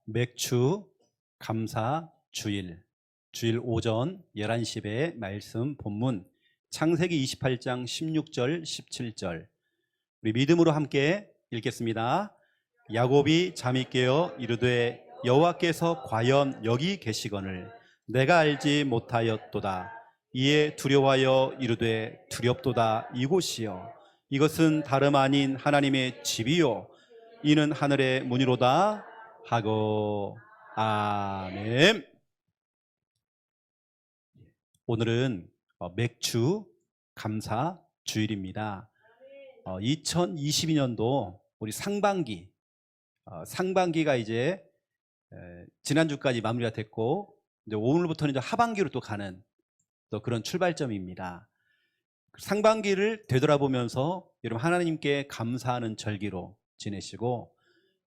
맥주 감사 주일 오전 11시에 말씀 본문 창세기 28장 16절 17절 우리 믿음으로 함께 읽겠습니다. 야곱이 잠이 깨어 이르되 여호와께서 과연 여기 계시거늘 내가 알지 못하였도다. 이에 두려워하여 이르되 두렵도다. 이곳이여 이것은 다름 아닌 하나님의 집이요 이는 하늘의 문이로다 하고 아멘. 오늘은 맥주 감사 주일입니다. 2022년도 우리 상반기가 이제 지난주까지 마무리가 됐고 이제 오늘부터는 이제 하반기로 또 가는 또 그런 출발점입니다. 상반기를 되돌아보면서 여러분 하나님께 감사하는 절기로 지내시고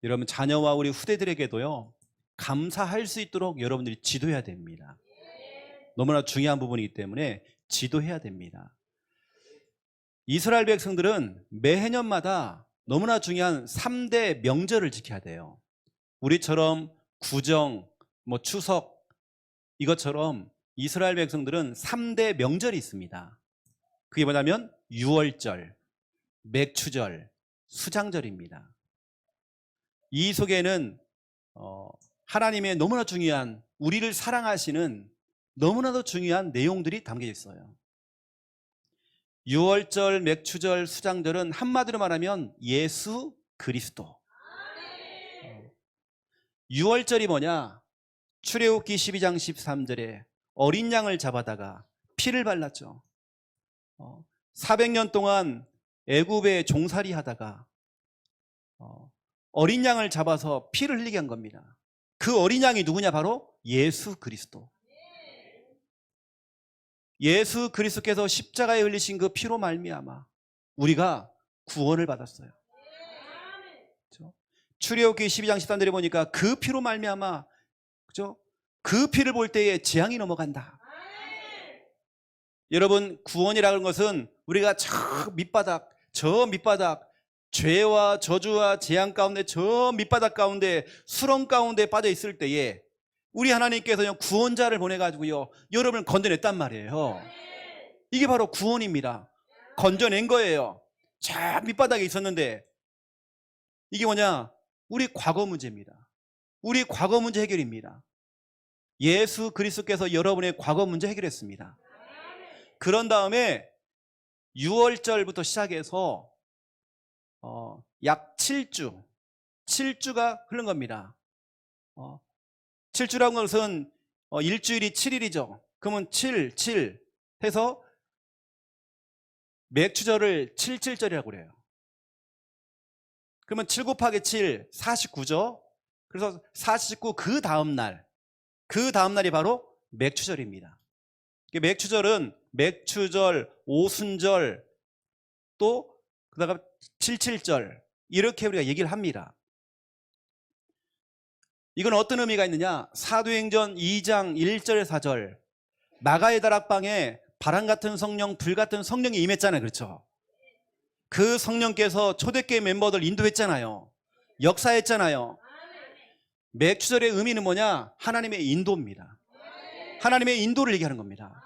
여러분 자녀와 우리 후대들에게도요 감사할 수 있도록 여러분들이 지도해야 됩니다. 너무나 중요한 부분이기 때문에 지도해야 됩니다. 이스라엘 백성들은 매해년마다 너무나 중요한 3대 명절을 지켜야 돼요. 우리처럼 구정, 추석 이것처럼 이스라엘 백성들은 3대 명절이 있습니다. 그게 뭐냐면 유월절, 맥추절, 수장절입니다. 이 속에는 하나님의 너무나 중요한 우리를 사랑하시는 너무나도 중요한 내용들이 담겨져 있어요. 유월절, 맥추절, 수장절은 한마디로 말하면 예수 그리스도. 유월절이 뭐냐? 출애굽기 12장 13절에 어린 양을 잡아다가 피를 발랐죠. 400년 동안 애굽에 종살이 하다가 어린 양을 잡아서 피를 흘리게 한 겁니다. 그 어린 양이 누구냐? 바로 예수 그리스도. 예수 그리스도께서 십자가에 흘리신 그 피로 말미암아 우리가 구원을 받았어요. 그렇죠? 출애굽기 12장 13절에 보니까 그 피로 말미암아, 그렇죠? 그 피를 볼 때에 재앙이 넘어간다. 여러분 구원이라는 것은 우리가 저 밑바닥 죄와 저주와 재앙 가운데 저 밑바닥 가운데 수렁 가운데 빠져 있을 때에 우리 하나님께서 구원자를 보내가지고요 여러분을 건져냈단 말이에요. 이게 바로 구원입니다. 건져낸 거예요. 저 밑바닥에 있었는데 이게 뭐냐? 우리 과거 문제입니다. 우리 과거 문제 해결입니다. 예수 그리스도께서 여러분의 과거 문제 해결했습니다. 그런 다음에 6월절부터 시작해서 약 7주가 흐른 겁니다. 7주라는 것은 일주일이 7일이죠. 그러면 7 해서 맥추절을 77절이라고 그래요. 그러면 7 곱하기 7, 49죠. 그래서 49 그 다음날이 바로 맥추절입니다. 맥추절은 맥추절, 오순절 또 그다가 77절 이렇게 우리가 얘기를 합니다. 이건 어떤 의미가 있느냐? 사도행전 2장 1절에 4절 마가의 다락방에 바람 같은 성령, 불 같은 성령이 임했잖아요. 그렇죠? 그 성령께서 초대교회 멤버들 인도했잖아요. 역사했잖아요. 맥추절의 의미는 뭐냐? 하나님의 인도입니다. 하나님의 인도를 얘기하는 겁니다.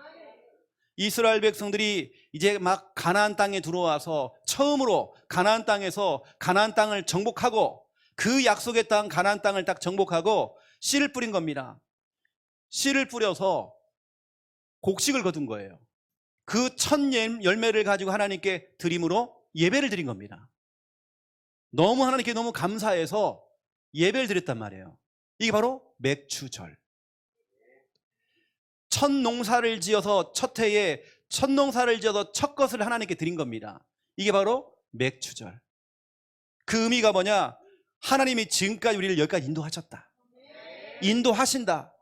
이스라엘 백성들이 이제 막 가나안 땅에 들어와서 처음으로 가나안 땅에서 가나안 땅을 정복하고 그 약속의 땅 가나안 땅을 딱 정복하고 씨를 뿌린 겁니다. 씨를 뿌려서 곡식을 거둔 거예요. 그 첫 열매를 가지고 하나님께 드림으로 예배를 드린 겁니다. 너무 하나님께 너무 감사해서 예배를 드렸단 말이에요. 이게 바로 맥추절. 첫 농사를 지어서 첫 해에 첫 농사를 지어서 첫 것을 하나님께 드린 겁니다. 이게 바로 맥추절. 그 의미가 뭐냐? 하나님이 지금까지 우리를 여기까지 인도하셨다. 인도하신다.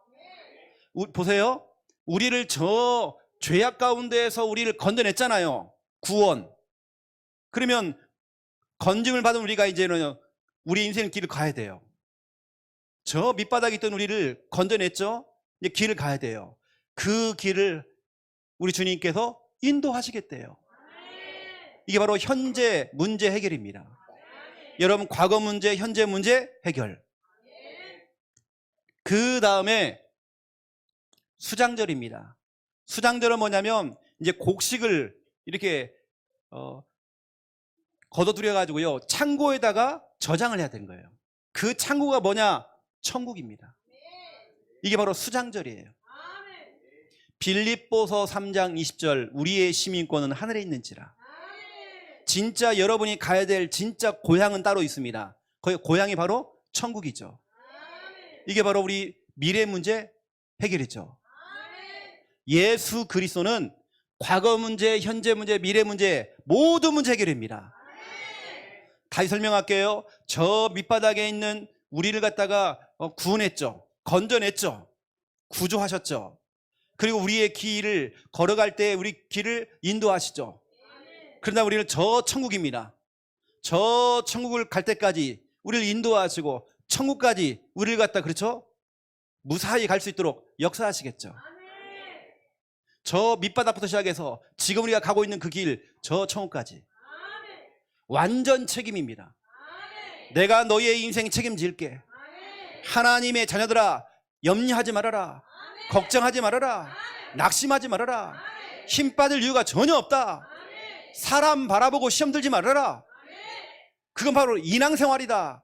보세요. 우리를 저 죄악 가운데에서 우리를 건져냈잖아요. 구원. 그러면 건짐을 받은 우리가 이제는 우리 인생의 길을 가야 돼요. 저 밑바닥에 있던 우리를 건져냈죠. 이제 길을 가야 돼요. 그 길을 우리 주님께서 인도하시겠대요. 이게 바로 현재 문제 해결입니다. 여러분 과거 문제, 현재 문제 해결. 그 다음에 수장절입니다. 수장절은 뭐냐면 이제 곡식을 이렇게 걷어들여 가지고요 창고에다가 저장을 해야 되는 거예요. 그 창고가 뭐냐? 천국입니다. 이게 바로 수장절이에요. 빌립보서 3장 20절 우리의 시민권은 하늘에 있는지라. 진짜 여러분이 가야 될 진짜 고향은 따로 있습니다. 그 고향이 바로 천국이죠. 이게 바로 우리 미래 문제 해결이죠. 예수 그리스도는 과거 문제, 현재 문제, 미래 문제 모든 문제 해결입니다. 다시 설명할게요. 저 밑바닥에 있는 우리를 갖다가 구원했죠. 건져냈죠. 구조하셨죠. 그리고 우리의 길을 걸어갈 때 우리 길을 인도하시죠. 그러나 우리는 저 천국입니다. 저 천국을 갈 때까지 우리를 인도하시고 천국까지 우리를 갖다 그렇죠? 무사히 갈 수 있도록 역사하시겠죠. 저 밑바닥부터 시작해서 지금 우리가 가고 있는 그 길, 저 천국까지 완전 책임입니다. 내가 너희의 인생 책임질게. 하나님의 자녀들아, 염려하지 말아라. 걱정하지 말아라. 낙심하지 말아라. 힘 빠질 이유가 전혀 없다. 사람 바라보고 시험 들지 말아라. 그건 바로 인앙생활이다.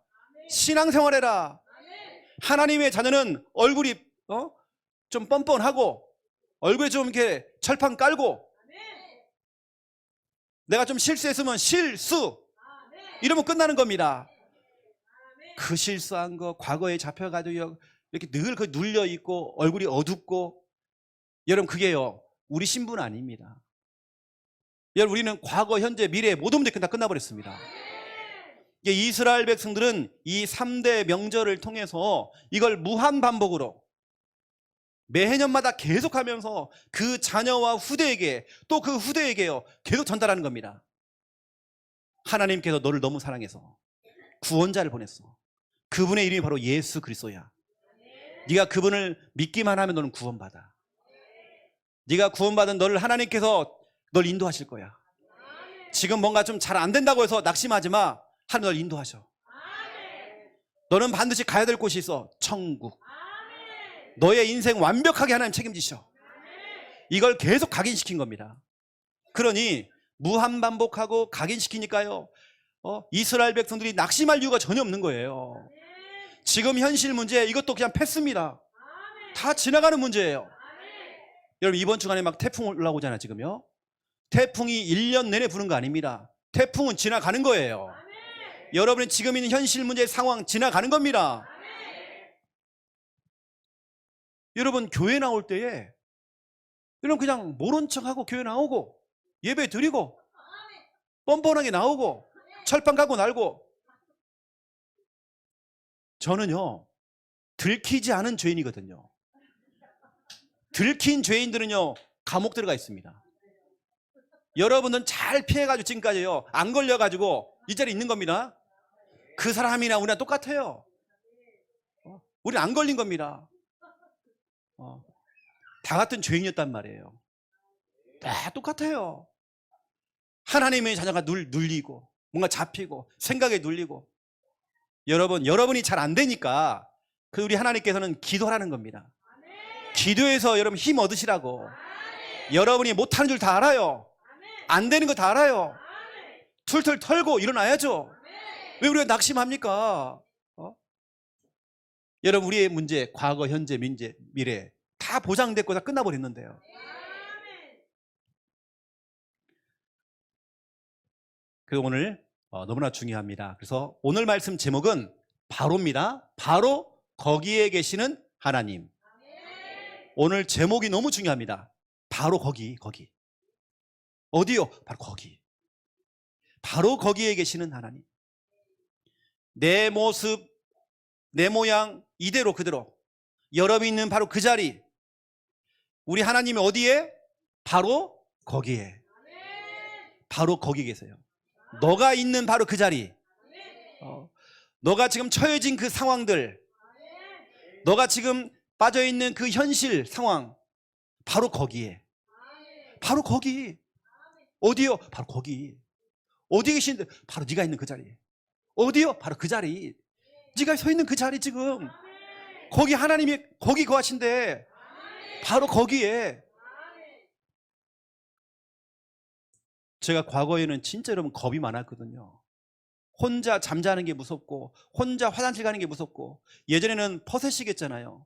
신앙생활해라. 하나님의 자녀는 얼굴이 좀 뻔뻔하고 얼굴에 좀 이렇게 철판 깔고 내가 좀 실수했으면 실수 이러면 끝나는 겁니다. 그 실수한 거 과거에 잡혀가지고 이렇게 늘 그 눌려 있고 얼굴이 어둡고 여러분 그게요 우리 신분 아닙니다. 여러분 우리는 과거 현재 미래 모든 문제 다 끝나버렸습니다. 이스라엘 백성들은 이 3대 명절을 통해서 이걸 무한 반복으로 매해년마다 계속하면서 그 자녀와 후대에게 또 그 후대에게요 계속 전달하는 겁니다. 하나님께서 너를 너무 사랑해서 구원자를 보냈어. 그분의 이름이 바로 예수 그리스도야. 네가 그분을 믿기만 하면 너는 구원받아. 네가 구원받은 너를 하나님께서 널 인도하실 거야. 지금 뭔가 좀 잘 안 된다고 해서 낙심하지 마. 하나님 널 인도하셔. 너는 반드시 가야 될 곳이 있어. 천국. 너의 인생 완벽하게 하나님 책임지셔. 이걸 계속 각인시킨 겁니다. 그러니 무한반복하고 각인시키니까요 이스라엘 백성들이 낙심할 이유가 전혀 없는 거예요. 지금 현실 문제 이것도 그냥 패스입니다. 다 지나가는 문제예요. 여러분 이번 주간에 막 태풍 올라오잖아요. 지금요 태풍이 1년 내내 부는 거 아닙니다. 태풍은 지나가는 거예요. 여러분이 지금 있는 현실 문제 상황 지나가는 겁니다. 여러분 교회 나올 때에 여러분 그냥 모른 척하고 교회 나오고 예배 드리고 뻔뻔하게 나오고 철판 갖고 날고 저는요 들키지 않은 죄인이거든요. 들킨 죄인들은요 감옥 들어가 있습니다. 여러분은 잘 피해가지고 지금까지요 안 걸려가지고 이 자리에 있는 겁니다. 그 사람이나 우리나 똑같아요. 우리는 안 걸린 겁니다. 다 같은 죄인이었단 말이에요. 다 똑같아요. 하나님의 자녀가 눌리고 뭔가 잡히고 생각에 눌리고 여러분이 잘 안 되니까 그 우리 하나님께서는 기도하라는 겁니다. 기도해서 여러분 힘 얻으시라고. 여러분이 못하는 줄 다 알아요. 안 되는 거 다 알아요. 툴툴 털고 일어나야죠. 왜 우리가 낙심합니까? 여러분 우리의 문제 과거 현재 미래 다 보장됐고 다 끝나버렸는데요. 그 오늘 너무나 중요합니다. 그래서 오늘 말씀 제목은 바로입니다. 바로 거기에 계시는 하나님. 오늘 제목이 너무 중요합니다. 바로 거기. 어디요? 바로 거기. 바로 거기에 계시는 하나님. 내 모습, 내 모양 이대로 그대로 여러분이 있는 바로 그 자리. 우리 하나님이 어디에? 바로 거기에. 바로 거기 계세요. 너가 있는 바로 그 자리. 너가 지금 처해진 그 상황들, 너가 지금 빠져있는 그 현실 상황, 바로 거기에. 바로 거기. 어디요? 바로 거기. 어디 계신데? 바로 네가 있는 그 자리. 어디요? 바로 그 자리. 네가 서 있는 그 자리 지금. 거기 하나님이 거기 거하신데 바로 거기에. 제가 과거에는 진짜 여러분 겁이 많았거든요. 혼자 잠자는 게 무섭고 혼자 화장실 가는 게 무섭고, 예전에는 퍼셋이겠잖아요.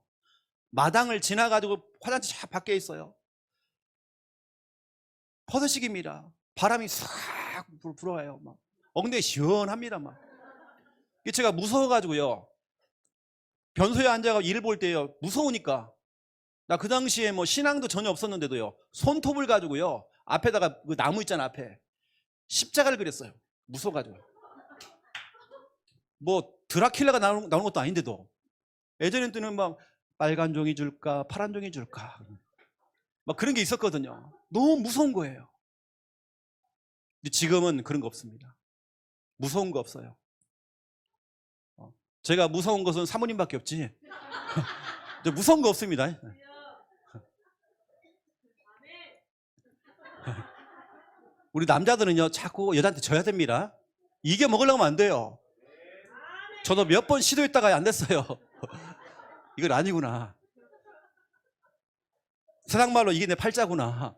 마당을 지나가지고 화장실 쫙 밖에 있어요. 퍼셋식입니다. 바람이 싹 불어와요. 막 엉덩이 시원합니다. 막 제가 무서워가지고요, 변소에 앉아가 일을 볼 때요, 무서우니까 나 그 당시에 뭐 신앙도 전혀 없었는데도요, 손톱을 가지고요 앞에다가 그 나무 있잖아, 앞에 십자가를 그렸어요. 무서워가지고. 뭐 드라큘라가 나오는 것도 아닌데도. 예전에는 막 빨간 종이 줄까 파란 종이 줄까 막 그런 게 있었거든요. 너무 무서운 거예요. 근데 지금은 그런 거 없습니다. 무서운 거 없어요. 제가 무서운 것은 사모님밖에 없지 무서운 거 없습니다. 우리 남자들은요 자꾸 여자한테 져야 됩니다. 이겨 먹으려고 하면 안 돼요. 저도 몇 번 시도했다가 안 됐어요. 이건 아니구나. 세상 말로 이게 내 팔자구나.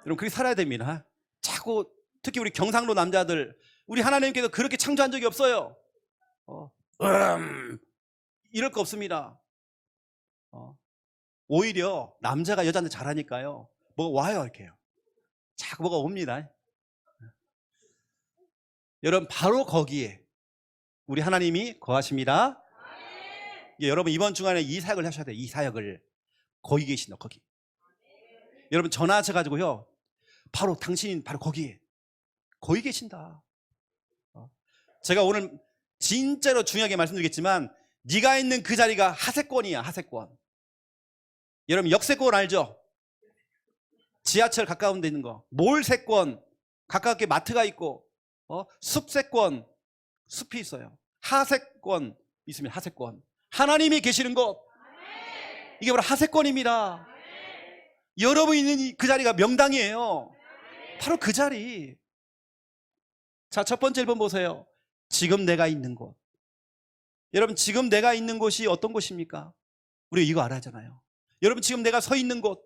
여러분 그렇게 살아야 됩니다. 자꾸 특히 우리 경상도 남자들, 우리 하나님께서 그렇게 창조한 적이 없어요. 이럴 거 없습니다. 오히려 남자가 여자한테 잘하니까요, 뭐가 와요. 이렇게요. 자꾸 뭐가 옵니다. 여러분 바로 거기에 우리 하나님이 거하십니다. 여러분 이번 주간에 이 사역을 하셔야 돼요. 이 사역을. 거기 계신다. 거기. 여러분 전화하셔가지고요, 바로 당신이 바로 거기에 거기 계신다. 제가 오늘 진짜로 중요하게 말씀드리겠지만, 네가 있는 그 자리가 하세권이야. 하세권. 여러분 역세권 알죠? 지하철 가까운 데 있는 거. 몰세권, 가깝게 마트가 있고, 숲세권, 숲이 있어요. 하세권 있습니다. 하세권. 하나님이 계시는 곳, 이게 바로 하세권입니다. 여러분이 있는 그 자리가 명당이에요. 바로 그 자리. 자, 첫 번째 1번 보세요. 지금 내가 있는 곳. 여러분 지금 내가 있는 곳이 어떤 곳입니까? 우리 이거 알아야 하잖아요. 여러분 지금 내가 서 있는 곳,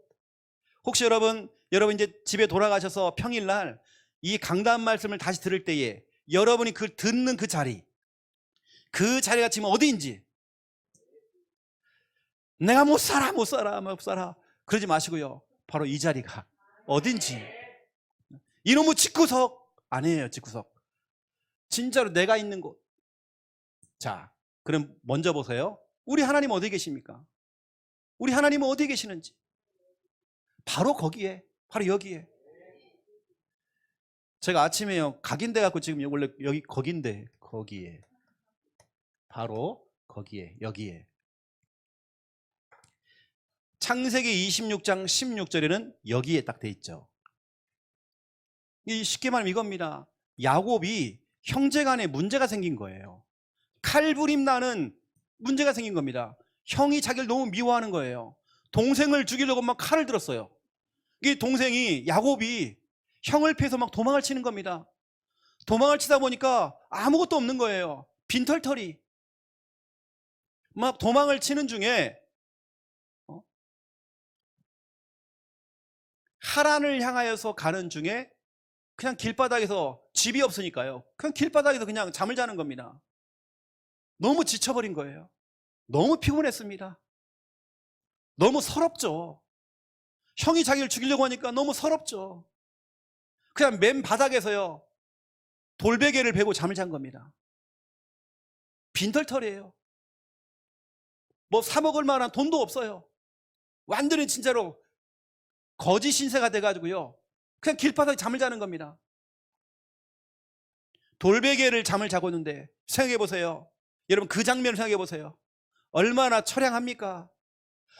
혹시 여러분 이제 집에 돌아가셔서 평일날 이 강단 말씀을 다시 들을 때에 여러분이 그 듣는 그 자리가 지금 어디인지, 내가 못 살아 그러지 마시고요, 바로 이 자리가 어딘지. 이놈의 집구석 아니에요. 집구석. 진짜로 내가 있는 곳. 자, 그럼 먼저 보세요. 우리 하나님 어디 계십니까? 우리 하나님은 어디 계시는지. 바로 거기에, 바로 여기에. 제가 아침에요 각인돼 갖고, 지금 원래 여기 거긴데, 거기에, 바로 거기에, 여기에. 창세기 26장 16절에는 여기에 딱 돼 있죠. 쉽게 말하면 이겁니다. 야곱이 형제간에 문제가 생긴 거예요. 칼부림 나는 문제가 생긴 겁니다. 형이 자기를 너무 미워하는 거예요. 동생을 죽이려고 막 칼을 들었어요. 이 동생이, 야곱이 형을 패서 막 도망을 치는 겁니다. 도망을 치다 보니까 아무것도 없는 거예요. 빈털터리. 막 도망을 치는 중에 하란을 향하여서 가는 중에 그냥 길바닥에서, 집이 없으니까요, 그냥 길바닥에서 그냥 잠을 자는 겁니다. 너무 지쳐버린 거예요. 너무 피곤했습니다. 너무 서럽죠. 형이 자기를 죽이려고 하니까 너무 서럽죠. 그냥 맨 바닥에서요 돌베개를 베고 잠을 잔 겁니다. 빈털털이에요. 뭐 사 먹을 만한 돈도 없어요. 완전히 진짜로 거지 신세가 돼가지고요, 그냥 길바닥에 잠을 자는 겁니다. 돌베개를 잠을 자고 있는데, 생각해보세요. 여러분 그 장면을 생각해보세요. 얼마나 처량합니까?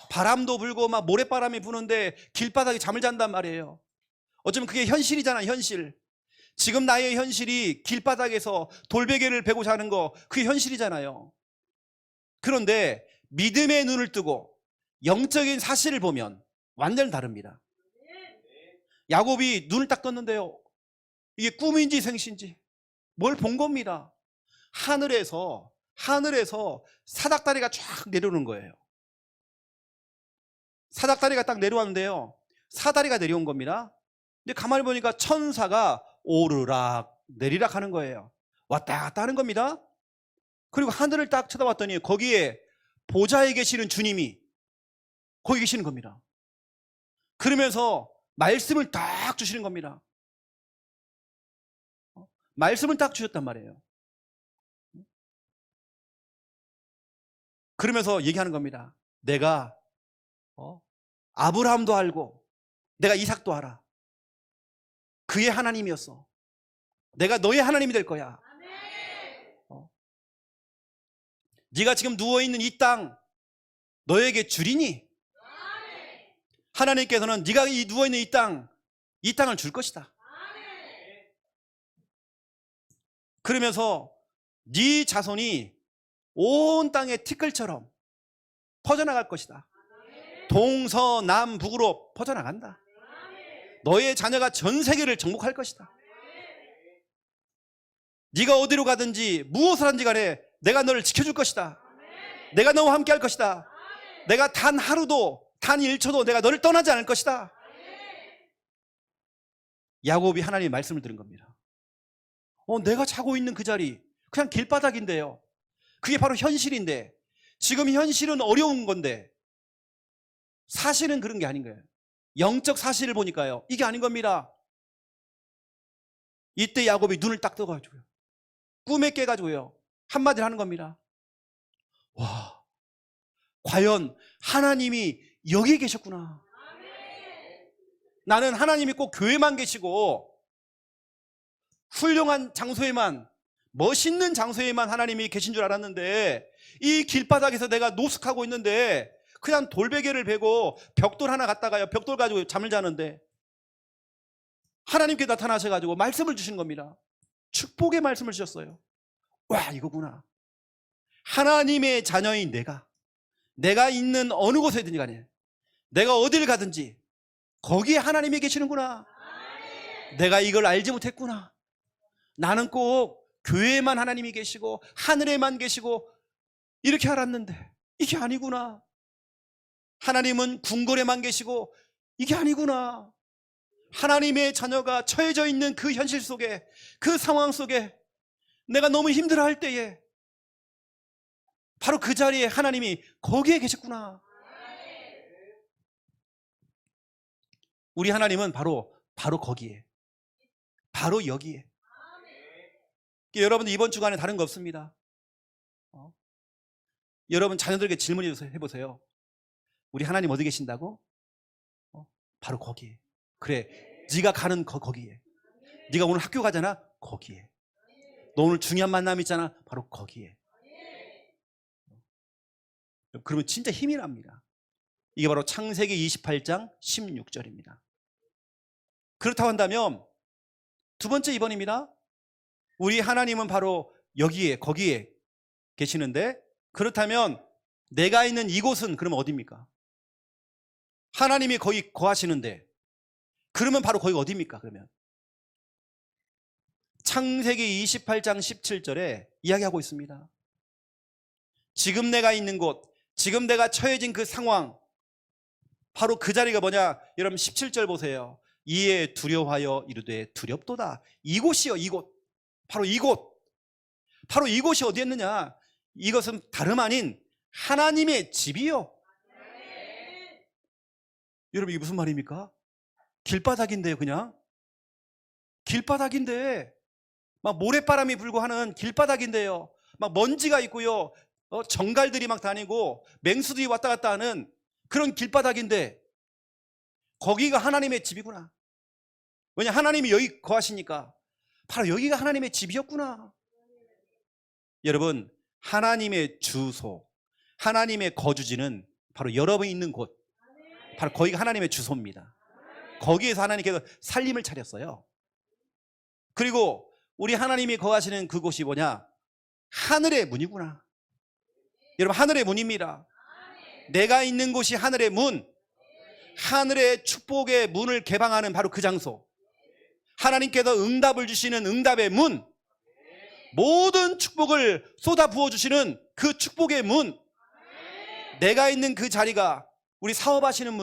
바람도 불고 막 모래바람이 부는데 길바닥에 잠을 잔단 말이에요. 어쩌면 그게 현실이잖아요. 현실. 지금 나의 현실이 길바닥에서 돌베개를 베고 자는 거, 그게 현실이잖아요. 그런데 믿음의 눈을 뜨고 영적인 사실을 보면 완전히 다릅니다. 야곱이 눈을 딱 떴는데요, 이게 꿈인지 생시인지 뭘 본 겁니다. 하늘에서 사닥다리가 쫙 내려오는 거예요. 사닥다리가 딱 내려왔는데요, 사다리가 내려온 겁니다. 근데 가만히 보니까 천사가 오르락 내리락 하는 거예요. 왔다 갔다 하는 겁니다. 그리고 하늘을 딱 쳐다봤더니 거기에 보좌에 계시는 주님이 거기 계시는 겁니다. 그러면서 말씀을 딱 주시는 겁니다. 말씀을 딱 주셨단 말이에요. 그러면서 얘기하는 겁니다. 내가 아브라함도 알고 내가 이삭도 알아. 그의 하나님이었어. 내가 너의 하나님이 될 거야. 네가 지금 누워있는 이 땅 너에게 주리니 하나님께서는 네가 누워있는 이 땅을 줄 것이다. 그러면서 네 자손이 온 땅의 티끌처럼 퍼져나갈 것이다. 동서남북으로 퍼져나간다. 너의 자녀가 전 세계를 정복할 것이다. 네가 어디로 가든지 무엇을 하든지 간에 내가 너를 지켜줄 것이다. 내가 너와 함께 할 것이다. 내가 단 하루도 단 1초도 내가 너를 떠나지 않을 것이다. 야곱이 하나님의 말씀을 들은 겁니다. 내가 자고 있는 그 자리 그냥 길바닥인데요, 그게 바로 현실인데, 지금 현실은 어려운 건데 사실은 그런 게 아닌 거예요. 영적 사실을 보니까요, 이게 아닌 겁니다. 이때 야곱이 눈을 딱 떠가지고요, 꿈에 깨가지고요, 한마디를 하는 겁니다. 와, 과연 하나님이 여기 계셨구나. 나는 하나님이 꼭 교회만 계시고 훌륭한 장소에만, 멋있는 장소에만 하나님이 계신 줄 알았는데, 이 길바닥에서 내가 노숙하고 있는데 그냥 돌베개를 베고 벽돌 하나 갖다가요, 벽돌 가지고 잠을 자는데 하나님께 나타나셔가지고 말씀을 주신 겁니다. 축복의 말씀을 주셨어요. 와, 이거구나. 하나님의 자녀인 내가 있는 어느 곳에든지 간에, 내가 어딜 가든지 거기에 하나님이 계시는구나. 내가 이걸 알지 못했구나. 나는 꼭 교회에만 하나님이 계시고 하늘에만 계시고 이렇게 알았는데 이게 아니구나. 하나님은 궁궐에만 계시고 이게 아니구나. 하나님의 자녀가 처해져 있는 그 현실 속에, 그 상황 속에 내가 너무 힘들어할 때에 바로 그 자리에 하나님이 거기에 계셨구나. 우리 하나님은 바로 거기에, 바로 여기에. 여러분들 이번 주간에 다른 거 없습니다. 여러분 자녀들에게 질문해 보세요. 우리 하나님 어디 계신다고? 바로 거기에. 그래, 네가 가는 거기에. 네가 오늘 학교 가잖아, 거기에. 너 오늘 중요한 만남 있잖아, 바로 거기에. 그러면 진짜 힘이 납니다. 이게 바로 창세기 28장 16절입니다. 그렇다고 한다면 두 번째 2번입니다. 우리 하나님은 바로 여기에, 거기에 계시는데, 그렇다면 내가 있는 이곳은 그러면 어디입니까? 하나님이 거기 거하시는데 그러면 바로 거기가 어디입니까? 그러면 창세기 28장 17절에 이야기하고 있습니다. 지금 내가 있는 곳, 지금 내가 처해진 그 상황, 바로 그 자리가 뭐냐? 여러분 17절 보세요. 이에 두려워하여 이르되 두렵도다. 이곳이요, 이곳. 바로 이곳. 바로 이곳이 어디였느냐? 이것은 다름 아닌 하나님의 집이요. 여러분 이게 무슨 말입니까? 길바닥인데요, 그냥. 길바닥인데 막 모래바람이 불고 하는 길바닥인데요, 막 먼지가 있고요, 정갈들이 막 다니고 맹수들이 왔다 갔다 하는 그런 길바닥인데 거기가 하나님의 집이구나. 왜냐, 하나님이 여기 거하시니까 바로 여기가 하나님의 집이었구나. 여러분, 하나님의 주소, 하나님의 거주지는 바로 여러분이 있는 곳, 바로 거기가 하나님의 주소입니다. 거기에서 하나님께서 살림을 차렸어요. 그리고 우리 하나님이 거하시는 그곳이 뭐냐? 하늘의 문이구나. 여러분, 하늘의 문입니다. 내가 있는 곳이 하늘의 문, 하늘의 축복의 문을 개방하는 바로 그 장소, 하나님께서 응답을 주시는 응답의 문, 모든 축복을 쏟아 부어주시는 그 축복의 문, 내가 있는 그 자리가 우리 사업하시는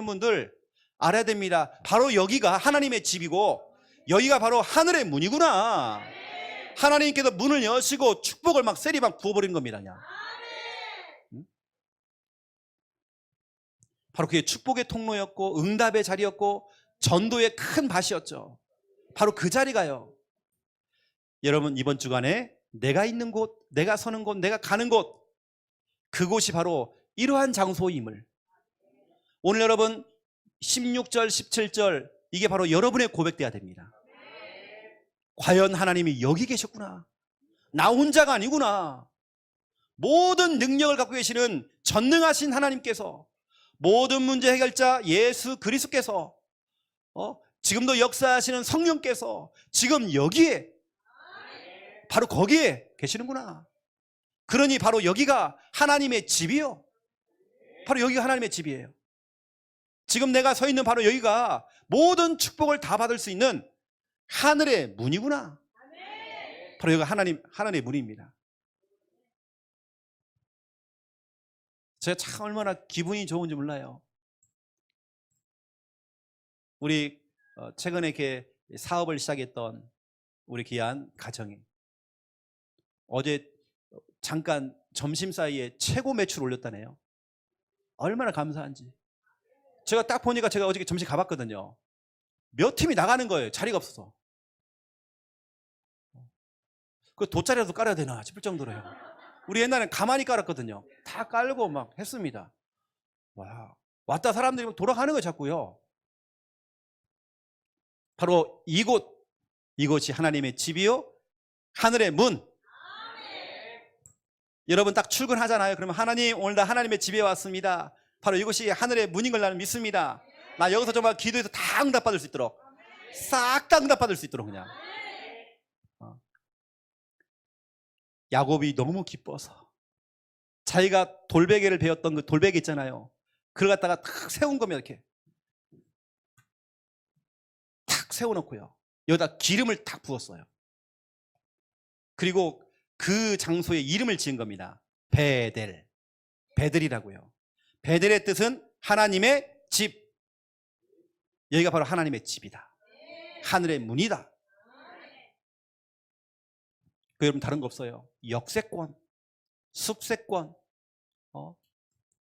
분들 알아야 됩니다. 바로 여기가 하나님의 집이고 여기가 바로 하늘의 문이구나. 하나님께서 문을 여시고 축복을 막 세리막 부어버린 겁니다. 그냥. 바로 그게 축복의 통로였고 응답의 자리였고 전도의 큰 밭이었죠. 바로 그 자리가요. 여러분 이번 주간에 내가 있는 곳, 내가 서는 곳, 내가 가는 곳, 그곳이 바로 이러한 장소임을, 오늘 여러분 16절 17절 이게 바로 여러분의 고백돼야 됩니다. 과연 하나님이 여기 계셨구나. 나 혼자가 아니구나. 모든 능력을 갖고 계시는 전능하신 하나님께서, 모든 문제 해결자 예수 그리스도께서, 지금도 역사하시는 성령께서 지금 여기에, 바로 거기에 계시는구나. 그러니 바로 여기가 하나님의 집이요. 바로 여기가 하나님의 집이에요. 지금 내가 서 있는 바로 여기가 모든 축복을 다 받을 수 있는 하늘의 문이구나. 바로 여기가 하나님의 문입니다. 제가 참 얼마나 기분이 좋은지 몰라요. 우리 최근에 이렇게 사업을 시작했던 우리 귀한 가정이 어제 잠깐 점심 사이에 최고 매출 올렸다네요. 얼마나 감사한지. 제가 딱 보니까, 제가 어저께 점심 가봤거든요. 몇 팀이 나가는 거예요. 자리가 없어서. 그 돗자리라도 깔아야 되나 싶을 정도로요. 우리 옛날엔 가만히 깔았거든요. 다 깔고 막 했습니다. 와, 왔다 사람들이 막 돌아가는 거예요, 자꾸요. 바로 이곳이 하나님의 집이요, 하늘의 문. 여러분 딱 출근하잖아요. 그러면 하나님, 오늘 나 하나님의 집에 왔습니다. 바로 이곳이 하늘의 문인 걸 나는 믿습니다. 나 여기서 정말 기도해서 다 응답받을 수 있도록, 싹 다 응답받을 수 있도록. 그냥 야곱이 너무 기뻐서 자기가 돌베개를 베었던 그 돌베개 있잖아요. 그걸 갖다가 탁 세운 겁니다. 이렇게 탁 세워놓고요, 여기다 기름을 탁 부었어요. 그리고 그 장소에 이름을 지은 겁니다. 베델이라고요. 베델의 뜻은 하나님의 집. 여기가 바로 하나님의 집이다. 하늘의 문이다. 그 여러분 다른 거 없어요. 역세권, 숲세권,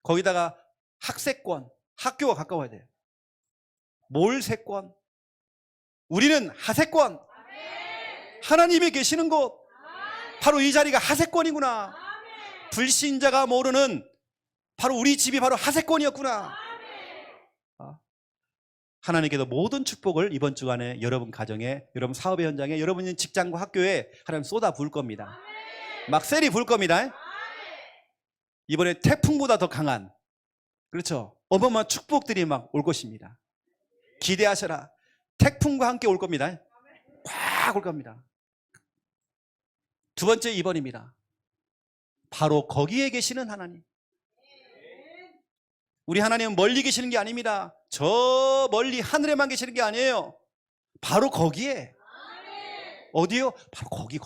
거기다가 학세권, 학교가 가까워야 돼요. 몰세권. 우리는 하세권. 하나님이 계시는 곳, 바로 이 자리가 하세권이구나. 불신자가 모르는 바로 우리 집이 바로 하세권이었구나. 하나님께서 모든 축복을 이번 주간에 여러분 가정에, 여러분 사업의 현장에, 여러분 있는 직장과 학교에 하나님 쏟아 부을 겁니다. 막 세리 부을 겁니다. 이번에 태풍보다 더 강한, 그렇죠, 어마어마한 축복들이 막 올 것입니다. 기대하셔라. 태풍과 함께 올 겁니다. 꽉 올 겁니다. 두 번째 2번입니다. 바로 거기에 계시는 하나님. 우리 하나님은 멀리 계시는 게 아닙니다. 저 멀리 하늘에만 계시는 게 아니에요. 바로 거기에. 어디요? 바로 거기.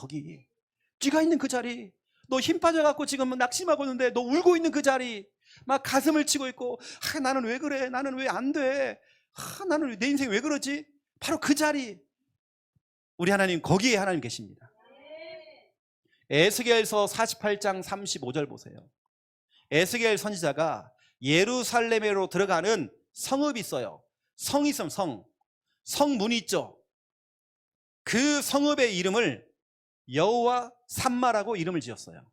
네가 있는 그 자리. 너 힘 빠져갖고 지금 낙심하고 있는데 너 울고 있는 그 자리, 막 가슴을 치고 있고, 나는 왜 그래? 나는 왜 안 돼? 나는 내 인생이 왜 그러지? 바로 그 자리. 우리 하나님 거기에 하나님 계십니다. 에스겔서 48장 35절 보세요. 에스겔 선지자가 예루살렘으로 들어가는 성읍이 있어요. 성이 있으면 성문이 있죠. 그 성읍의 이름을 여호와 삼마라고 이름을 지었어요.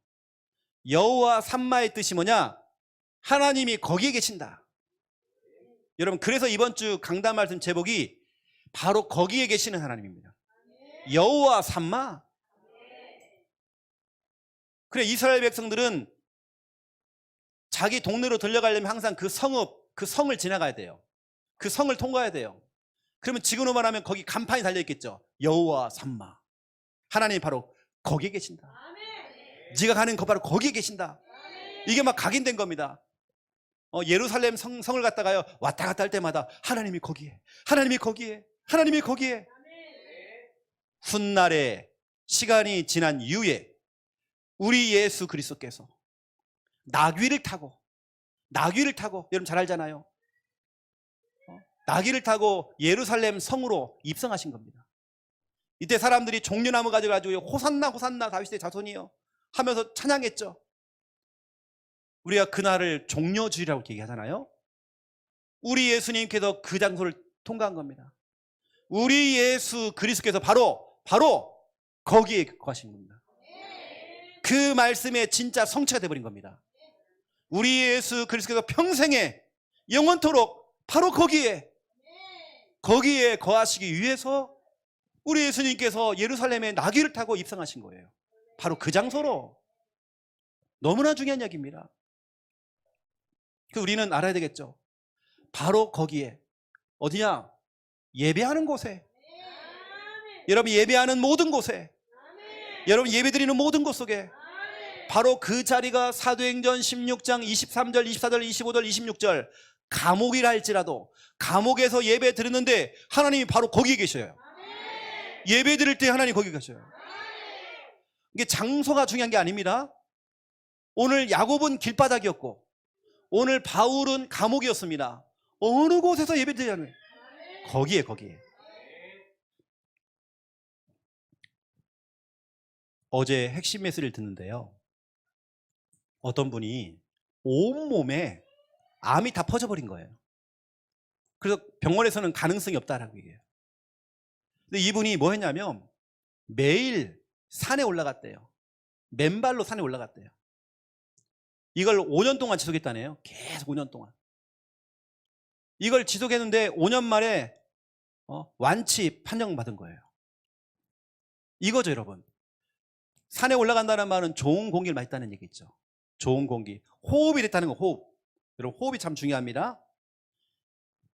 여호와 삼마의 뜻이 뭐냐? 하나님이 거기에 계신다. 여러분, 그래서 이번 주 강단 말씀 제목이 바로 거기에 계시는 하나님입니다. 여호와 삼마. 그래, 이스라엘 백성들은 자기 동네로 들려가려면 항상 그 성을 지나가야 돼요. 그 성을 통과해야 돼요. 그러면 지금으로만 하면 거기 간판이 달려있겠죠. 여호와 삼마. 하나님이 바로 거기에 계신다. 네가 가는 거 바로 거기에 계신다. 이게 막 각인된 겁니다. 예루살렘 성을 갔다가요, 왔다 갔다 할 때마다 하나님이 거기에, 하나님이 거기에, 하나님이 거기에. 훗날에 시간이 지난 이후에 우리 예수 그리스도께서 나귀를 타고 나귀를 타고, 여러분 잘 알잖아요. 나귀를 타고 예루살렘 성으로 입성하신 겁니다. 이때 사람들이 종려나무 가져가지고 호산나 호산나 다윗의 자손이요 하면서 찬양했죠. 우리가 그날을 종려주일이라고 얘기하잖아요. 우리 예수님께서 그 장소를 통과한 겁니다. 우리 예수 그리스도께서 바로 거기에 거하신 겁니다. 그 말씀의 진짜 성취가 되어버린 겁니다. 우리 예수 그리스도께서 평생에 영원토록 바로 거기에 거하시기 위해서 우리 예수님께서 예루살렘에 나귀를 타고 입성하신 거예요. 바로 그 장소로. 너무나 중요한 이야기입니다. 우리는 알아야 되겠죠. 바로 거기에, 어디냐? 예배하는 곳에, 여러분 예배하는 모든 곳에, 여러분 예배드리는 모든 곳 속에 바로 그 자리가 사도행전 16장 23절, 24절, 25절, 26절 감옥이라 할지라도 감옥에서 예배 드리는데 하나님이 바로 거기에 계셔요. 예배 드릴 때 하나님 거기 계셔요. 이게 장소가 중요한 게 아닙니다. 오늘 야곱은 길바닥이었고 오늘 바울은 감옥이었습니다. 어느 곳에서 예배 드리냐면 거기에. 어제 핵심 메시지를 듣는데요, 어떤 분이 온몸에 암이 다 퍼져버린 거예요. 그래서 병원에서는 가능성이 없다라고 얘기해요. 근데 이분이 뭐 했냐면 매일 산에 올라갔대요. 맨발로 산에 올라갔대요. 이걸 5년 동안 지속했다네요. 계속 5년 동안. 이걸 지속했는데 5년 만에 완치 판정받은 거예요. 이거죠, 여러분. 산에 올라간다는 말은 좋은 공기를 마셨다는 얘기죠. 좋은 공기. 호흡이 됐다는 거, 호흡. 여러분, 호흡이 참 중요합니다.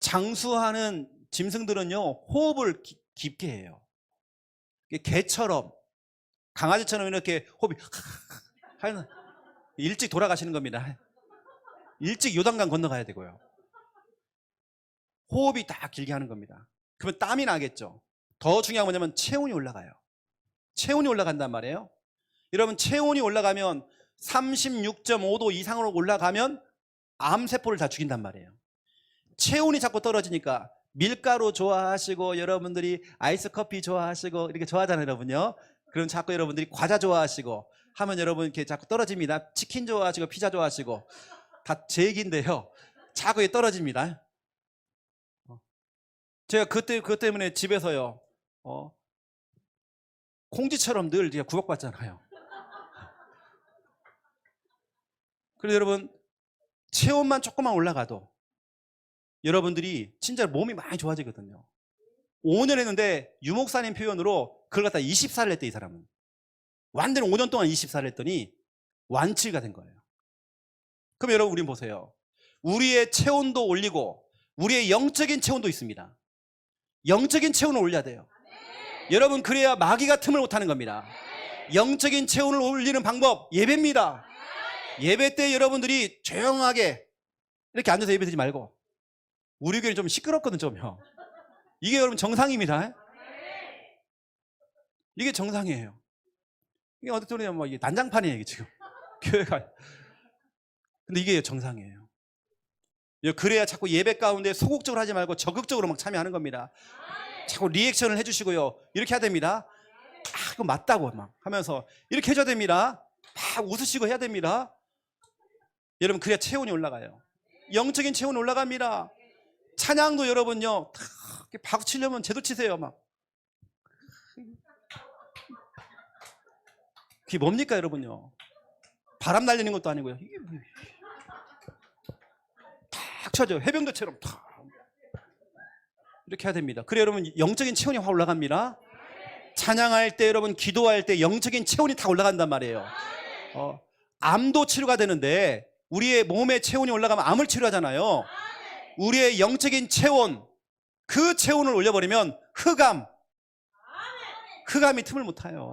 장수하는 짐승들은요, 호흡을 깊게 해요. 개처럼, 강아지처럼 이렇게 호흡이 하는, 일찍 돌아가시는 겁니다. 일찍 요단강 건너가야 되고요. 호흡이 다 길게 하는 겁니다. 그러면 땀이 나겠죠. 더 중요한 건 뭐냐면 체온이 올라가요. 체온이 올라간단 말이에요. 여러분, 체온이 올라가면 36.5도 이상으로 올라가면 암세포를 다 죽인단 말이에요. 체온이 자꾸 떨어지니까 밀가루 좋아하시고 여러분들이 아이스 커피 좋아하시고 이렇게 좋아하잖아요, 여러분요. 그럼 자꾸 여러분들이 과자 좋아하시고 하면 여러분 이렇게 자꾸 떨어집니다. 치킨 좋아하시고 피자 좋아하시고 다 제 얘기인데요. 자꾸 떨어집니다. 제가 그것 때문에 집에서요, 콩쥐처럼 늘 구박받잖아요. 그래서 여러분, 체온만 조금만 올라가도 여러분들이 진짜 몸이 많이 좋아지거든요. 5년 했는데 유목사님 표현으로 그걸 갖다 24를 했대, 이 사람은. 완전히 5년 동안 24를 했더니 완치가 된 거예요. 그럼 여러분, 우린 보세요. 우리의 체온도 올리고 우리의 영적인 체온도 있습니다. 영적인 체온을 올려야 돼요. 여러분, 그래야 마귀가 틈을 못하는 겁니다. 영적인 체온을 올리는 방법, 예배입니다. 예배 때 여러분들이 조용하게 이렇게 앉아서 예배 드리지 말고, 우리 교회는 좀 시끄럽거든, 좀요. 이게 여러분 정상입니다. 이게 정상이에요. 이게 어떻게 보면 이게 난장판이에요, 이게 지금. 교회가. 근데 이게 정상이에요. 그래야 자꾸 예배 가운데 소극적으로 하지 말고 적극적으로 막 참여하는 겁니다. 자꾸 리액션을 해주시고요. 이렇게 해야 됩니다. 그거 맞다고 막 하면서 이렇게 해줘야 됩니다. 막 웃으시고 해야 됩니다. 여러분, 그래야 체온이 올라가요. 영적인 체온이 올라갑니다. 찬양도 여러분요, 박수 치려면 제대로 치세요. 막. 그게 뭡니까, 여러분요? 바람 날리는 것도 아니고요. 이게 뭐예요? 탁 쳐져. 해병대처럼 탁. 이렇게 해야 됩니다. 그래 여러분, 영적인 체온이 확 올라갑니다. 찬양할 때, 여러분 기도할 때 영적인 체온이 다 올라간단 말이에요. 암도 치료가 되는데 우리의 몸의 체온이 올라가면 암을 치료하잖아요. 우리의 영적인 체온, 그 체온을 올려버리면 흑암이 틈을 못 타요.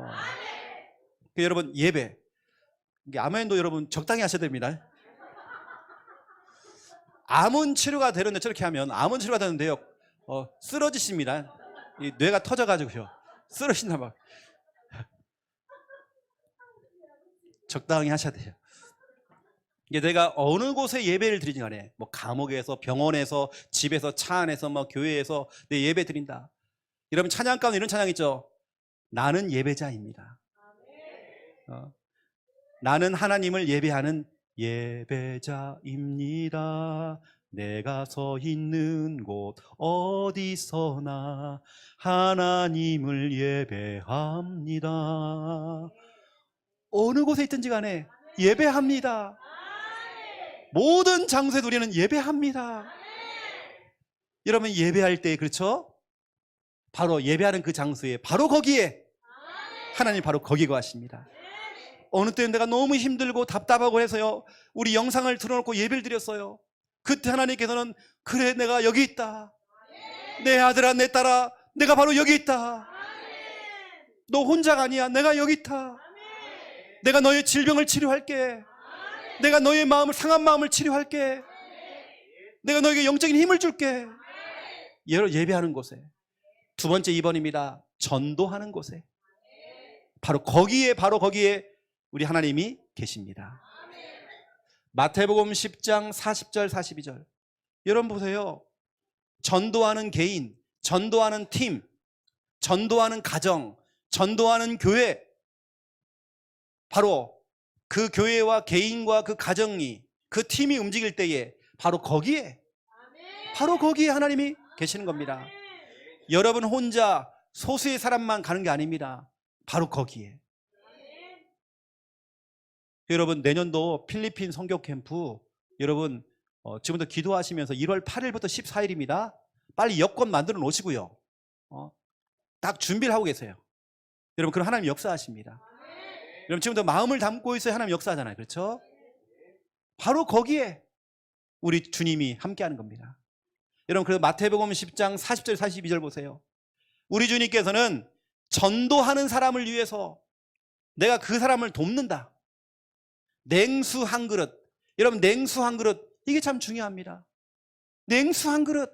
여러분, 예배, 이게 아멘도 여러분 적당히 하셔야 됩니다. 암은 치료가 되는데, 저렇게 하면 암은 치료가 되는데요, 쓰러지십니다. 이 뇌가 터져가지고요, 쓰러진다 막. 적당히 하셔야 돼요. 이게 내가 어느 곳에 예배를 드리지 간에 뭐 감옥에서, 병원에서, 집에서, 차 안에서, 뭐 교회에서 내 예배 드린다. 여러분 찬양 가운데 이런 찬양 있죠. 나는 예배자입니다. 나는 하나님을 예배하는 예배자입니다. 내가 서 있는 곳 어디서나 하나님을 예배합니다. 어느 곳에 있든지 간에 예배합니다. 모든 장소에 우리는 예배합니다. 여러분 예배할 때 그렇죠? 바로 예배하는 그 장소에 바로 거기에 하나님 바로 거기 거하십니다. 어느 때는 내가 너무 힘들고 답답하고 해서요 우리 영상을 틀어놓고 예배를 드렸어요. 그때 하나님께서는 그래 내가 여기 있다. 내 아들아 내 딸아 내가 바로 여기 있다. 너 혼자가 아니야. 내가 여기 있다. 내가 너의 질병을 치료할게. 내가 너의 마음을 상한 마음을 치료할게. 내가 너에게 영적인 힘을 줄게. 예배하는 곳에. 두 번째 2번입니다. 전도하는 곳에. 바로 거기에 우리 하나님이 계십니다. 마태복음 10장 40절 42절. 여러분 보세요. 전도하는 개인, 전도하는 팀, 전도하는 가정, 전도하는 교회. 바로 그 교회와 개인과 그 가정이 그 팀이 움직일 때에 바로 거기에 하나님이 계시는 겁니다. 여러분 혼자 소수의 사람만 가는 게 아닙니다. 바로 거기에. 여러분 내년도 필리핀 선교 캠프 여러분 지금부터 기도하시면서 1월 8일부터 14일입니다. 빨리 여권 만들어 놓으시고요. 딱 준비를 하고 계세요. 여러분 그럼 하나님 역사하십니다. 여러분 지금부터 마음을 담고 있어야 하나님 역사하잖아요. 그렇죠? 바로 거기에 우리 주님이 함께하는 겁니다. 여러분 그래서 마태복음 10장 40절 42절 보세요. 우리 주님께서는 전도하는 사람을 위해서 내가 그 사람을 돕는다. 냉수 한 그릇. 여러분 냉수 한 그릇 이게 참 중요합니다. 냉수 한 그릇.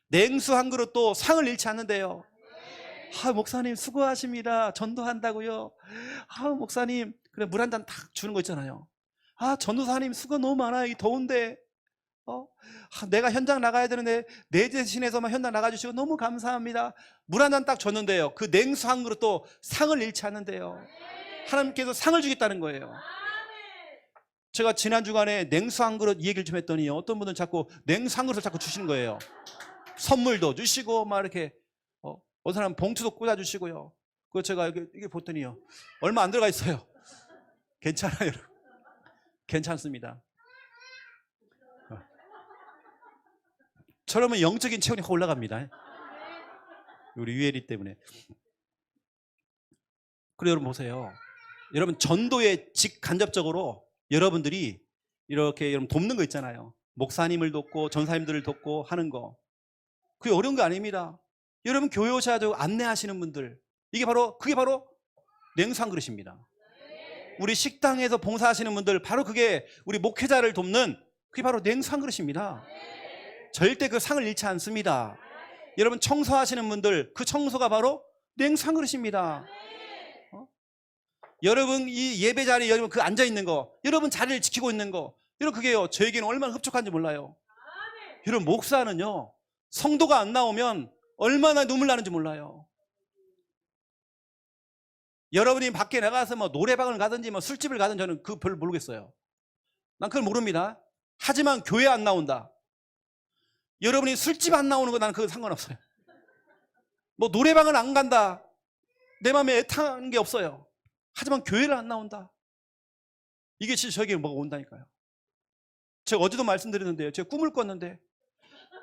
냉수 한 그릇도 상을 잃지 않는데요. 목사님 수고하십니다. 전도한다고요. 목사님 그래 물 한 잔 탁 주는 거 있잖아요. 전도사님 수고 너무 많아요. 이 더운데 내가 현장 나가야 되는데 내 대신해서만 현장 나가주시고 너무 감사합니다. 물 한 잔 딱 줬는데요. 그 냉수 한 그릇도 상을 잃지 않는데요. 하나님께서 상을 주겠다는 거예요. 제가 지난 주간에 냉수 한 그릇 이 얘기를 좀 했더니 어떤 분은 자꾸 냉수 한 그릇을 자꾸 주시는 거예요. 선물도 주시고 막 이렇게 어떤 사람은 봉투도 꽂아주시고요. 그거 제가 이게 보더니요 얼마 안 들어가 있어요. 괜찮아요. 괜찮습니다. 저러면 영적인 체온이 확 올라갑니다. 우리 유혜리 때문에. 그리고 여러분 보세요. 여러분 전도에 직간접적으로 여러분들이 이렇게 여러분 돕는 거 있잖아요. 목사님을 돕고 전사님들을 돕고 하는 거. 그게 어려운 거 아닙니다. 여러분 교회 오셔가지고 안내하시는 분들 그게 바로 냉수 한 그릇입니다. 우리 식당에서 봉사하시는 분들 바로 그게 우리 목회자를 돕는 그게 바로 냉수 한 그릇입니다. 절대 그 상을 잃지 않습니다. 여러분 청소하시는 분들 그 청소가 바로 냉수 한 그릇입니다. 여러분 이 예배 자리에 여러분 그 앉아 있는 거 여러분 자리를 지키고 있는 거 여러분 그게요 저에게는 얼마나 흡족한지 몰라요. 여러분 목사는요 성도가 안 나오면 얼마나 눈물 나는지 몰라요. 여러분이 밖에 나가서 뭐 노래방을 가든지 뭐 술집을 가든지 저는 그거 별로 모르겠어요. 난 그걸 모릅니다. 하지만 교회 안 나온다. 여러분이 술집 안 나오는 거 나는 그거 상관없어요. 뭐 노래방을 안 간다. 내 마음에 애타는 게 없어요. 하지만 교회를 안 나온다. 이게 진짜 저에게 뭐가 온다니까요. 제가 어제도 말씀드렸는데요. 제가 꿈을 꿨는데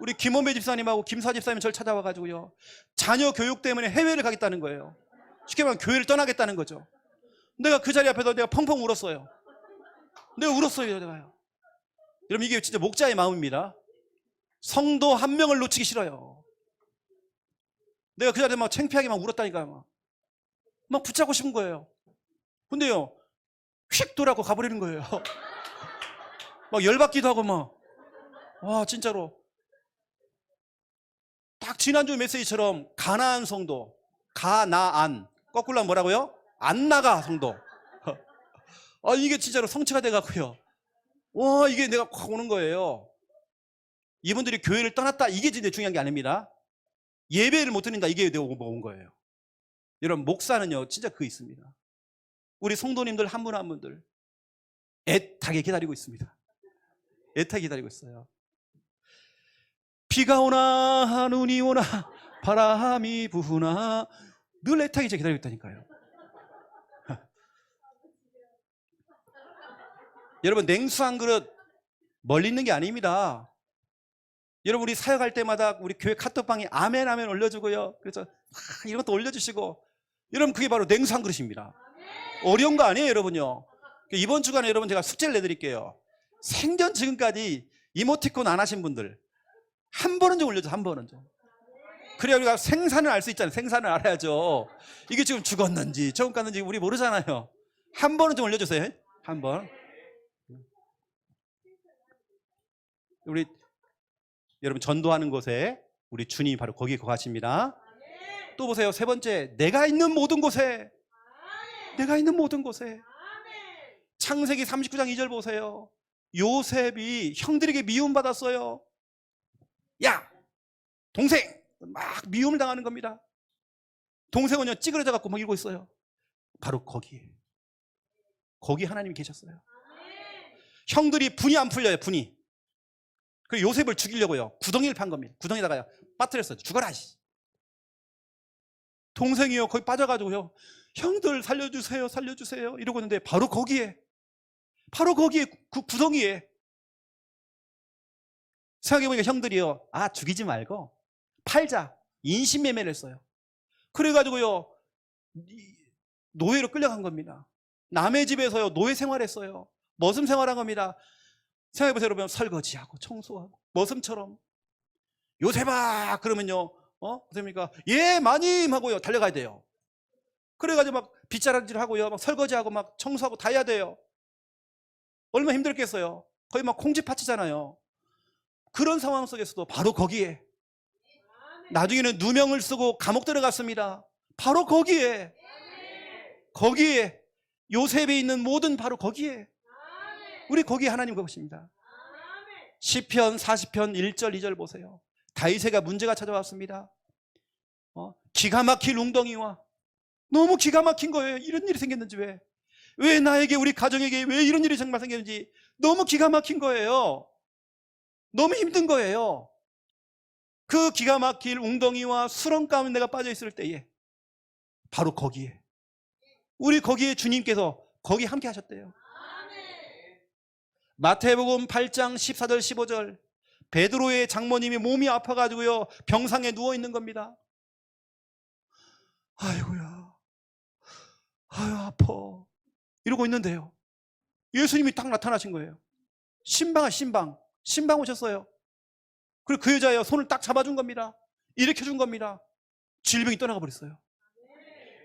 우리 김원배 집사님하고 김사 집사님이 저를 찾아와가지고요. 자녀 교육 때문에 해외를 가겠다는 거예요. 쉽게 말하면 교회를 떠나겠다는 거죠. 내가 그 자리 앞에서 내가 펑펑 울었어요. 내가 울었어요. 내가요. 여러분 이게 진짜 목자의 마음입니다. 성도 한 명을 놓치기 싫어요. 내가 그 자리에 막 창피하게 막 울었다니까요. 막 붙잡고 싶은 거예요. 근데요 휙 돌아고 가버리는 거예요. 막 열받기도 하고 막 와 진짜로 딱 지난주 메시지처럼 가나안 성도 가나안 거꾸로 하면 뭐라고요? 안 나가 성도. 이게 진짜로 성취가 돼가고요. 와, 이게 내가 확 오는 거예요. 이분들이 교회를 떠났다, 이게 진짜 중요한 게 아닙니다. 예배를 못 드린다, 이게 내가 온 거예요. 여러분, 목사는요 진짜 그거 있습니다. 우리 성도님들 한 분 한 분들 애타게 기다리고 있습니다. 애타게 기다리고 있어요. 비가 오나 눈이 오나 바람이 부나 늘 애타게 기다리고 있다니까요. 여러분, 냉수 한 그릇 멀리 있는 게 아닙니다. 여러분, 우리 사역할 때마다 우리 교회 카톡방에 아멘 아멘 올려주고요. 그래서 이런 것도 올려주시고, 여러분 그게 바로 냉수 한 그릇입니다. 어려운 거 아니에요, 여러분요. 이번 주간에 여러분 제가 숙제를 내드릴게요. 생전 지금까지 이모티콘 안 하신 분들 한 번은 좀 올려줘. 한 번은 좀. 그래야 우리가 생사는 알 수 있잖아요. 생사는 알아야죠. 이게 지금 죽었는지 처음 갔는지 우리 모르잖아요. 한 번은 좀 올려주세요. 한 번. 우리 여러분, 전도하는 곳에 우리 주님이 바로 거기에 거하십니다. 또 보세요. 세 번째, 내가 있는 모든 곳에. 내가 있는 모든 곳에. 창세기 39장 2절 보세요. 요셉이 형들에게 미움받았어요. 야, 동생! 막 미움을 당하는 겁니다. 동생은요 찌그러져 갖고 막 이러고 있어요. 바로 거기에. 거기 하나님이 계셨어요. 형들이 분이 안 풀려요. 분이. 그리고 요셉을 죽이려고요 구덩이를 판 겁니다. 구덩이에다가 빠뜨렸어요. 죽어라. 동생이요 거기 빠져가지고요, 형들 살려주세요 살려주세요 이러고 있는데 바로 거기에 그 구덩이에. 생각해보니까 형들이요, 아 죽이지 말고 팔자, 인신매매를 했어요. 그래가지고요 노예로 끌려간 겁니다. 남의 집에서요 노예 생활했어요. 머슴 생활한 겁니다. 생각해보세요 여러분. 설거지하고 청소하고 머슴처럼. 요셉아 그러면요 어떻습니까? 예 마님 하고요 달려가야 돼요. 그래가지고 막 빗자락질 하고요 막 설거지하고 막 청소하고 다 해야 돼요. 얼마나 힘들겠어요. 거의 막 콩쥐팥이잖아요. 그런 상황 속에서도 바로 거기에, 나중에는 누명을 쓰고 감옥 들어갔습니다. 바로 거기에 요셉에 있는 모든 바로 거기에, 우리 거기에 하나님 거기십니다. 시편 40편 1절 2절 보세요. 다윗에게 문제가 찾아왔습니다. 기가 막힐 웅덩이와, 너무 기가 막힌 거예요. 이런 일이 생겼는지, 왜 나에게, 우리 가정에게 왜 이런 일이 정말 생겼는지 너무 기가 막힌 거예요. 너무 힘든 거예요. 그 기가 막힐 웅덩이와 수렁 가운데 내가 빠져 있을 때에 바로 거기에, 우리 거기에 주님께서 거기 함께 하셨대요. 마태복음 8장 14절 15절, 베드로의 장모님이 몸이 아파가지고요 병상에 누워있는 겁니다. 아이고야, 아유 아파 이러고 있는데요 예수님이 딱 나타나신 거예요. 신방 오셨어요. 그리고 그 여자예요 손을 딱 잡아준 겁니다. 일으켜준 겁니다. 질병이 떠나가 버렸어요.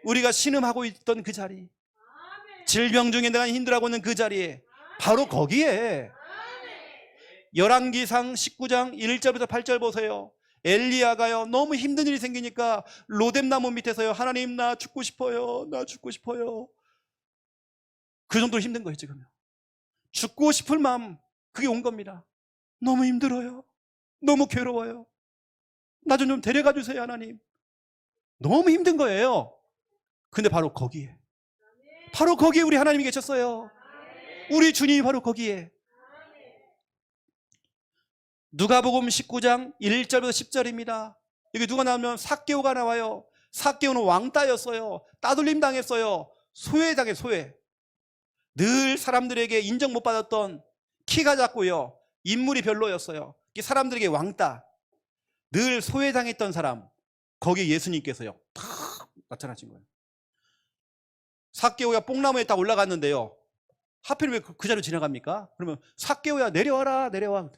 우리가 신음하고 있던 그 자리, 질병 중에 내가 힘들어하고 있는 그 자리에, 바로 거기에. 열왕기상 19장 1절부터 8절 보세요. 엘리야가요 너무 힘든 일이 생기니까 로뎀나무 밑에서요, 하나님 나 죽고 싶어요, 나 죽고 싶어요. 그 정도로 힘든 거예요. 지금 죽고 싶을 마음, 그게 온 겁니다. 너무 힘들어요, 너무 괴로워요, 나 좀 데려가 주세요 하나님. 너무 힘든 거예요. 근데 바로 거기에 우리 하나님이 계셨어요. 우리 주님이 바로 거기에. 누가복음 19장 1절부터 10절입니다. 여기 누가 나오면 삭개오가 나와요. 삭개오는 왕따였어요. 따돌림 당했어요. 소외당해, 소외. 늘 사람들에게 인정 못 받았던, 키가 작고요 인물이 별로였어요. 사람들에게 왕따, 늘 소외당했던 사람, 거기에 예수님께서요 탁 나타나신 거예요. 삭개오가 뽕나무에 딱 올라갔는데요, 하필 왜 그 자리로 지나갑니까? 그러면 삭개오야 내려와라, 내려와.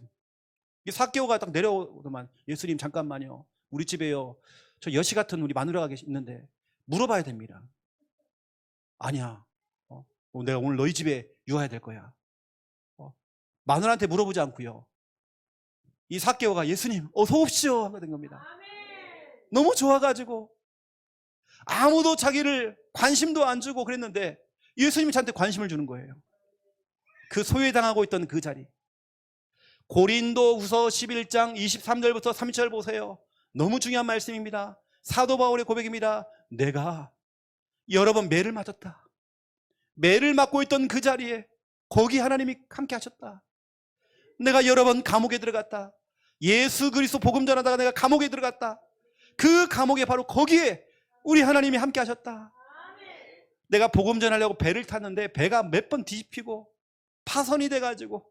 삭개오가 딱 내려오더만, 예수님 잠깐만요, 우리 집에요 저 여시 같은 우리 마누라가 있는데 물어봐야 됩니다. 아니야, 내가 오늘 너희 집에 유하야 될 거야. 마누라한테 물어보지 않고요 이 삭개오가 예수님 어서 오십시오 하게 된 겁니다. 너무 좋아가지고 아무도 자기를 관심도 안 주고 그랬는데 예수님이 저한테 관심을 주는 거예요. 그 소외당하고 있던 그 자리. 고린도후서 11장 23절부터 30절 보세요. 너무 중요한 말씀입니다. 사도 바울의 고백입니다. 내가 여러 번 매를 맞았다. 매를 맞고 있던 그 자리에 거기 하나님이 함께 하셨다. 내가 여러 번 감옥에 들어갔다. 예수 그리스도 복음 전하다가 내가 감옥에 들어갔다. 그 감옥에 바로 거기에 우리 하나님이 함께 하셨다. 내가 복음 전하려고 배를 탔는데 배가 몇 번 뒤집히고 파선이 돼가지고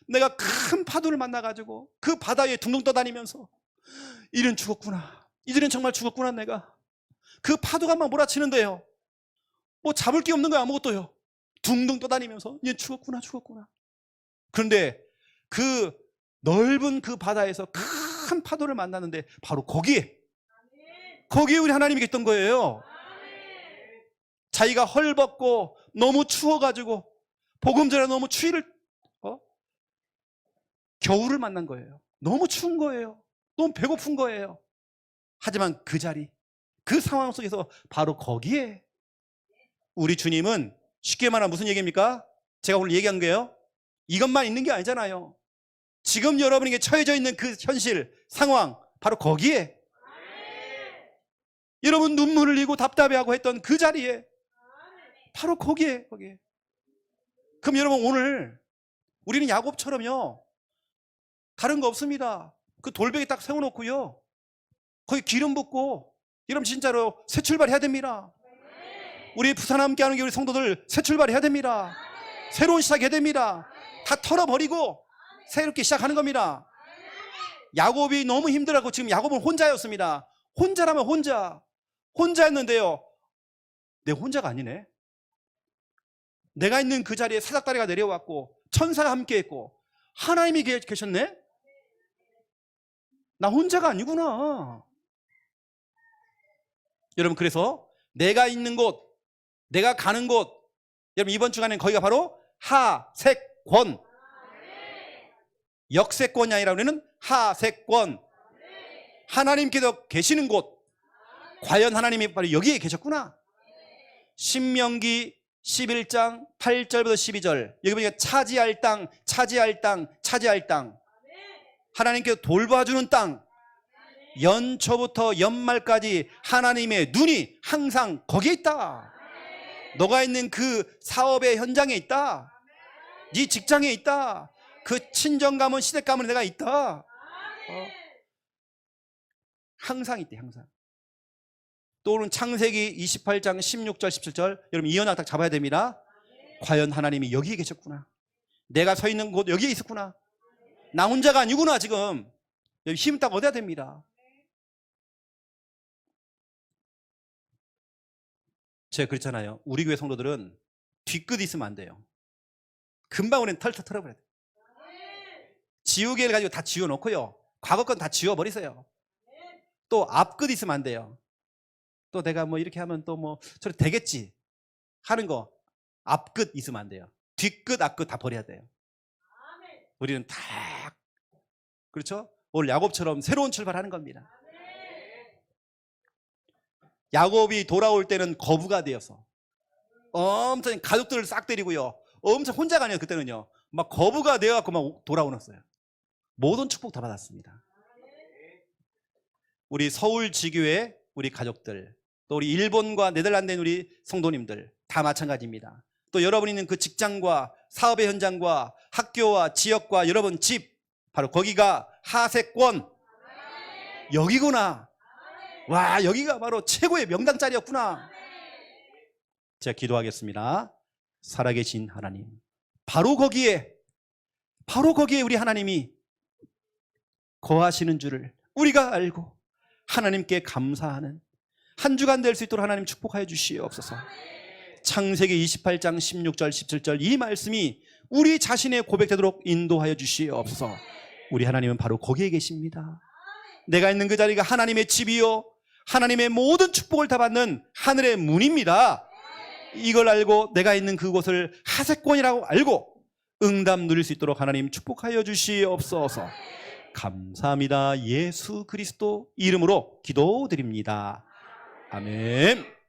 내가 큰 파도를 만나가지고 그 바다에 둥둥 떠다니면서 이는 죽었구나. 이들은 정말 죽었구나. 내가 그 파도가 막 몰아치는데요, 뭐 잡을 게 없는 거야. 아무것도요. 둥둥 떠다니면서 얘 죽었구나 죽었구나. 그런데 그 넓은 그 바다에서 큰 파도를 만났는데 바로 거기에 우리 하나님이 계셨던 거예요. 자기가 헐벗고 너무 추워가지고 복음 전에 너무 추위를 겨울을 만난 거예요. 너무 추운 거예요. 너무 배고픈 거예요. 하지만 그 자리, 그 상황 속에서 바로 거기에 우리 주님은, 쉽게 말하면 무슨 얘기입니까? 제가 오늘 얘기한 거예요. 이것만 있는 게 아니잖아요. 지금 여러분에게 처해져 있는 그 현실, 상황, 바로 거기에 여러분 눈물을 흘리고 답답해하고 했던 그 자리에 바로 거기에. 그럼 여러분 오늘 우리는 야곱처럼요, 다른 거 없습니다. 그 돌베개 딱 세워놓고요, 거기 기름 붓고 여러분 진짜로 새 출발해야 됩니다. 우리 부산 함께하는 게 우리 성도들 새 출발해야 됩니다. 새로운 시작해야 됩니다. 다 털어버리고 새롭게 시작하는 겁니다. 야곱이 너무 힘들었고 지금 야곱은 혼자였습니다. 혼자라면 혼자였는데요, 내 혼자가 아니네. 내가 있는 그 자리에 사닥다리가 내려왔고 천사가 함께했고 하나님이 계셨네. 나 혼자가 아니구나. 여러분, 그래서 내가 있는 곳, 내가 가는 곳, 여러분 이번 주간에는 거기가 바로 하색권, 역세권이 아니라 우리는 하색권, 하나님께서 계시는 곳. 과연 하나님이 바로 여기에 계셨구나. 신명기 11장 8절부터 12절, 여기 보니까 차지할 땅, 차지할 땅, 차지할 땅, 하나님께서 돌봐주는 땅, 연초부터 연말까지 하나님의 눈이 항상 거기에 있다. 너가 있는 그 사업의 현장에 있다. 네 직장에 있다. 그 친정가문 시댁가문에 내가 있다. 항상 있대, 항상. 또는 창세기 28장 16절 17절, 여러분 이 연락 딱 잡아야 됩니다. 과연 하나님이 여기에 계셨구나. 내가 서 있는 곳 여기에 있었구나. 나 혼자가 아니구나. 지금 여기 힘 딱 얻어야 됩니다. 제가 그랬잖아요. 우리 교회 성도들은 뒤끝이 있으면 안 돼요. 금방 우리는 털털 털어버려야 돼요. 지우개를 가지고 다 지워놓고요, 과거 건 다 지워버리세요. 또 앞끝 있으면 안 돼요. 또 내가 뭐 이렇게 하면 또 뭐 저렇게 되겠지 하는 거, 앞끝 있으면 안 돼요. 뒤끝 앞끝 다 버려야 돼요. 우리는 다, 그렇죠? 오늘 야곱처럼 새로운 출발하는 겁니다. 야곱이 돌아올 때는 거부가 되어서 엄청 가족들을 싹 때리고요, 엄청 혼자가 아니에요. 그때는요 막 거부가 되어갖고 막 돌아오셨어요. 모든 축복 다 받았습니다. 우리 서울 지교회 우리 가족들, 또 우리 일본과 네덜란드에 있는 우리 성도님들 다 마찬가지입니다. 또 여러분이 있는 그 직장과 사업의 현장과 학교와 지역과 여러분 집, 바로 거기가 하세권, 여기구나. 와, 여기가 바로 최고의 명당 자리였구나. 제가 기도하겠습니다. 살아계신 하나님, 바로 거기에 우리 하나님이 거하시는 줄을 우리가 알고 하나님께 감사하는 한 주간 될 수 있도록 하나님 축복하여 주시옵소서. 창세기 28장 16절 17절 이 말씀이 우리 자신의 고백되도록 인도하여 주시옵소서. 우리 하나님은 바로 거기에 계십니다. 내가 있는 그 자리가 하나님의 집이요, 하나님의 모든 축복을 다 받는 하늘의 문입니다. 이걸 알고 내가 있는 그곳을 하세권이라고 알고 응답 누릴 수 있도록 하나님 축복하여 주시옵소서. 감사합니다. 예수 그리스도 이름으로 기도드립니다. 아멘.